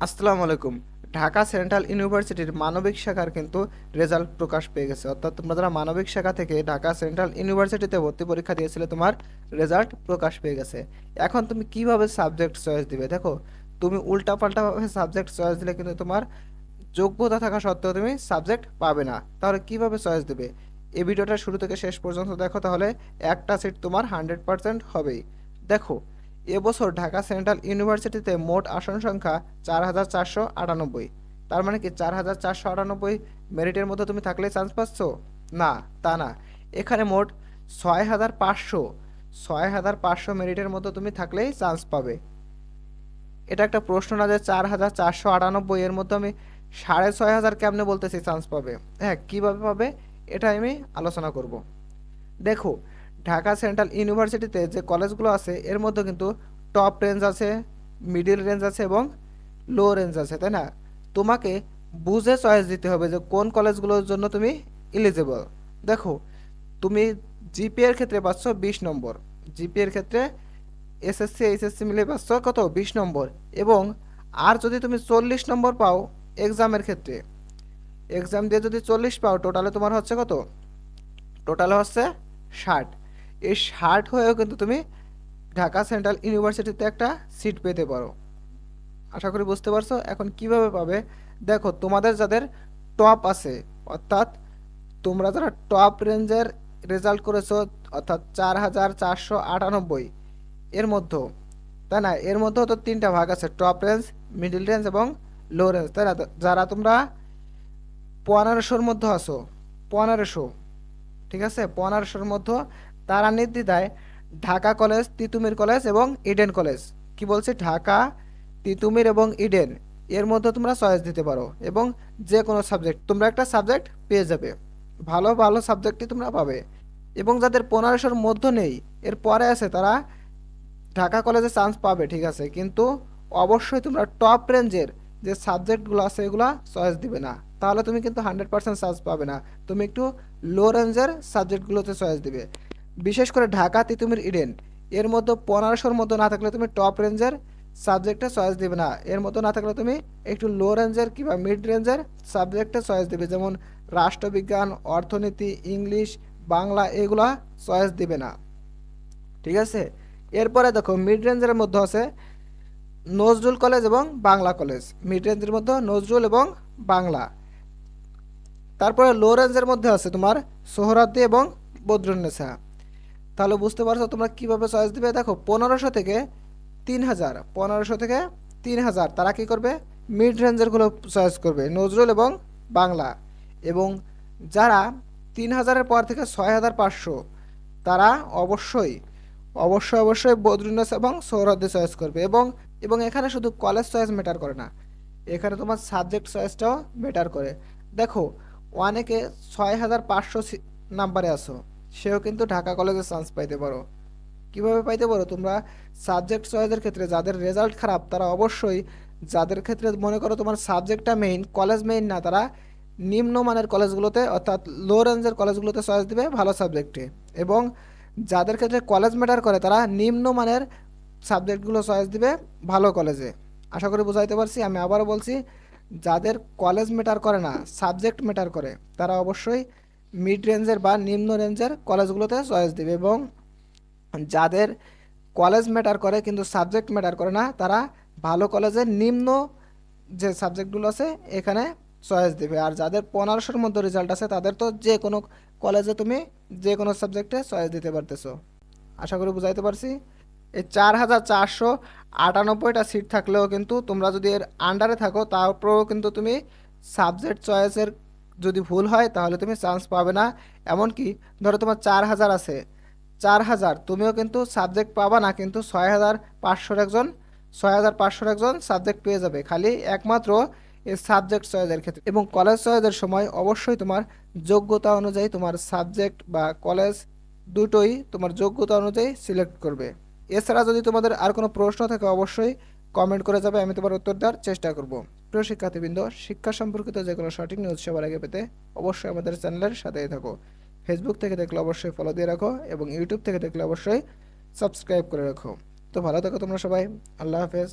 আসসালামু আলাইকুম। ঢাকা সেন্ট্রাল ইউনিভার্সিটির মানবিক শাখার কিন্তু রেজাল্ট প্রকাশ পেয়ে গেছে। অর্থাৎ তোমরা যারা মানবিক শাখা থেকে ঢাকা সেন্ট্রাল ইউনিভার্সিটিতে ভর্তি পরীক্ষা দিয়েছিলে, তোমার রেজাল্ট প্রকাশ পেয়ে গেছে। এখন তুমি কিভাবে সাবজেক্ট চয়েস দিবে? দেখো, তুমি উল্টাপাল্টাভাবে সাবজেক্ট চয়েস দিলে কিন্তু তোমার যোগ্যতা থাকা সত্ত্বেও তুমি সাবজেক্ট পাবে না। তাহলে কিভাবে চয়েস দিবে? এই ভিডিওটা শুরু থেকে শেষ পর্যন্ত দেখো, তাহলে একটা সিট তোমার 100% হবেই। দেখো, এবছর ঢাকা সেন্ট্রাল ইউনিভার্সিটিতে মোট আসন সংখ্যা 4,498। তার মানে কি 4,498 মেরিটের মধ্যে তুমি থাকলে চান্স পাচ্ছ? না, তা না। এখানে মোট 6,500, 6,500 মেরিটের মধ্যে তুমি থাকলেই চান্স পাবে। এটা একটা প্রশ্ন না যে 4,498 এর মধ্যে আমি 6,500 কেমনে বলতেছি চান্স পাবে। হ্যাঁ, কিভাবে পাবে এটা আমি আলোচনা করব। দেখো, ঢাকা সেন্ট্রাল ইউনিভার্সিটিতে যে কলেজগুলো আছে এর মধ্যে কিন্তু টপ রেঞ্জ আছে, মিডিল রেঞ্জ আছে এবং লো রেঞ্জ আছে, তাই না? তোমাকে বুঝে চয়েস দিতে হবে যে কোন কলেজগুলোর জন্য তুমি এলিজিবল। দেখো, তুমি জিপিএর ক্ষেত্রে পাচ্ছ 20 নম্বর, জিপিএর ক্ষেত্রে এসএসসি এইচএসসি মিলে পাচ্ছ কত? 20 নম্বর। এবং আর যদি তুমি 40 নম্বর পাও এক্সামের ক্ষেত্রে, এক্সাম দিয়ে যদি 40 পাও, টোটালে তোমার হচ্ছে কত? টোটাল হচ্ছে 60। এই 60 হয়েও কিন্তু তুমি ঢাকা সেন্ট্রাল ইউনিভার্সিটিতে একটা সিট পেতে পারো। আশা করি বুঝতে পারছো। এখন কিভাবে পাবে? দেখো, তোমাদের যাদের টপ আছে, অর্থাৎ তোমরা যারা টপ রেঞ্জের রেজাল্ট করেছো, অর্থাৎ 4,498 এর মধ্যে, তাই না? এর মধ্যেও তো তিনটা ভাগ আছে, টপ রেঞ্জ, মিডিল রেঞ্জ এবং লো রেঞ্জ, তাই না? যারা তোমরা 1500-র মধ্যে আছো, 1500, ঠিক আছে, 1500-র মধ্যে, তারা নির্দ্বিধায় ঢাকা কলেজ, তিতুমির কলেজ এবং ইডেন কলেজ, কি বলছি, ঢাকা, তিতুমির এবং ইডেন, এর মধ্যে তোমরা চয়েস দিতে পারো। এবং যে কোনো সাবজেক্ট, তোমরা একটা সাবজেক্ট পেয়ে যাবে, ভালো ভালো সাবজেক্টই তোমরা পাবে। এবং যাদের 1500-র মধ্যে নেই, এর পরে আছে, তারা ঢাকা কলেজে চান্স পাবে, ঠিক আছে, কিন্তু অবশ্যই তোমরা টপ রেঞ্জের যে সাবজেক্টগুলো আছে এগুলো চয়েস দিবে না, তাহলে তুমি কিন্তু 100% চান্স পাবে না। তুমি একটু লো রেঞ্জের সাবজেক্টগুলোতে চয়েস দিবে। বিশেষ করে ঢাকা, তিতুমির, ইডেন, এর মধ্যে 1500-র মধ্যে না থাকলে তুমি টপ রেঞ্জের সাবজেক্টে চয়েস দিবে না। এর মধ্যে না থাকলে তুমি একটু লো রেঞ্জের কিংবা মিড রেঞ্জের সাবজেক্টে চয়েস দিবে, যেমন রাষ্ট্রবিজ্ঞান, অর্থনীতি, ইংলিশ, বাংলা, এগুলা চয়েস দিবে না, ঠিক আছে। এরপরে দেখো, মিড রেঞ্জের মধ্যে আছে নজরুল কলেজ এবং বাংলা কলেজ, মিড রেঞ্জের মধ্যে নজরুল এবং বাংলা। তারপরে লো রেঞ্জের মধ্যে আছে তোমার সোহরাদ্দি এবং বদরুন্নেসা। তাহলে বুঝতে পারছো তোমরা কিভাবে চয়েস দিবে। দেখো, 1500 থেকে 3000, 1500 থেকে 3000 তারা কি করবে? মিড রেঞ্জেরগুলো চয়েস করবে, নজরুল এবং বাংলা। এবং যারা 3000-এর পর থেকে 6500, তারা অবশ্যই অবশ্যই অবশ্যই বদরুন্নেসা এবং সোহরাদ্দি চয়েস করবে। এবং এবং এখানে শুধু কলেজ চয়েস ম্যাটার করে না, এখানে তোমার সাবজেক্ট চয়েসটাও ম্যাটার করে। দেখো, অনেকে 6500 নাম্বারে আসো, সেও কিন্তু ঢাকা কলেজে চান্স পাইতে পারো। কিভাবে পাইতে পারো? তোমরা সাবজেক্ট চয়েসের ক্ষেত্রে যাদের রেজাল্ট খারাপ, তারা অবশ্যই, যাদের ক্ষেত্রে মনে করো তোমার সাবজেক্টটা মেইন, কলেজ মেইন না, তারা নিম্নমানের কলেজগুলোতে, অর্থাৎ লো রেঞ্জের কলেজগুলোতে চয়েস দিবে ভালো সাবজেক্টে। এবং যাদের ক্ষেত্রে কলেজ ম্যাটার করে, তারা নিম্নমানের সাবজেক্টগুলো চয়েস দিবে ভালো কলেজে। আশা করি বুঝাইতে পারছি। আমি আবারও বলছি, যাদের কলেজ ম্যাটার করে না, সাবজেক্ট ম্যাটার করে, তারা অবশ্যই মিড রেঞ্জের বা নিম্ন রেঞ্জের কলেজগুলোতে চয়েস দিবে। এবং যাদের কলেজ ম্যাটার করে কিন্তু সাবজেক্ট ম্যাটার করে না, তারা ভালো কলেজের নিম্ন যে সাবজেক্টগুলো আছে এখানে চয়েস দিবে। আর যাদের 1500-র মধ্যে রেজাল্ট আছে, তাদের তো যে কোনো কলেজে তুমি যে কোনো সাবজেক্টে চয়েস দিতে পারতেছো। আশা করি বুঝাইতে পারছি। এই 4,498টা সিট থাকলেও কিন্তু তোমরা যদি এর আন্ডারে থাকো, তারপরেও কিন্তু তুমি সাবজেক্ট চয়েসের যদি ভুল হয় তাহলে তুমি চান্স পাবে না। এমনকি ধরো তোমার 4,000 আছে, 4,000 তুমিও কিন্তু সাবজেক্ট পাবা না, কিন্তু 6,500-র একজন, 6,500-র একজন সাবজেক্ট পেয়ে যাবে, খালি একমাত্র এই সাবজেক্ট চয়েসের ক্ষেত্রে। এবং কলেজ চয়েসের সময় অবশ্যই তোমার যোগ্যতা অনুযায়ী তোমার সাবজেক্ট বা কলেজ দুটোই তোমার যোগ্যতা অনুযায়ী সিলেক্ট করবে। এছাড়া যদি তোমাদের আর কোনো প্রশ্ন থাকে, অবশ্যই কমেন্ট করে যাবে, আমি তোমার উত্তর দেওয়ার চেষ্টা করব। প্রিয় শিক্ষার্থীবৃন্দ, শিক্ষা সম্পর্কিত যে কোনো সঠিক নিউজ সবার আগে পেতে অবশ্যই আমাদের চ্যানেলের সাথেই থাকো। ফেসবুক থেকে দেখলে অবশ্যই ফলো দিয়ে রাখো এবং ইউটিউব থেকে দেখলে অবশ্যই সাবস্ক্রাইব করে রাখো। তো ভালো থাকো তোমরা সবাই। আল্লাহ হাফেজ।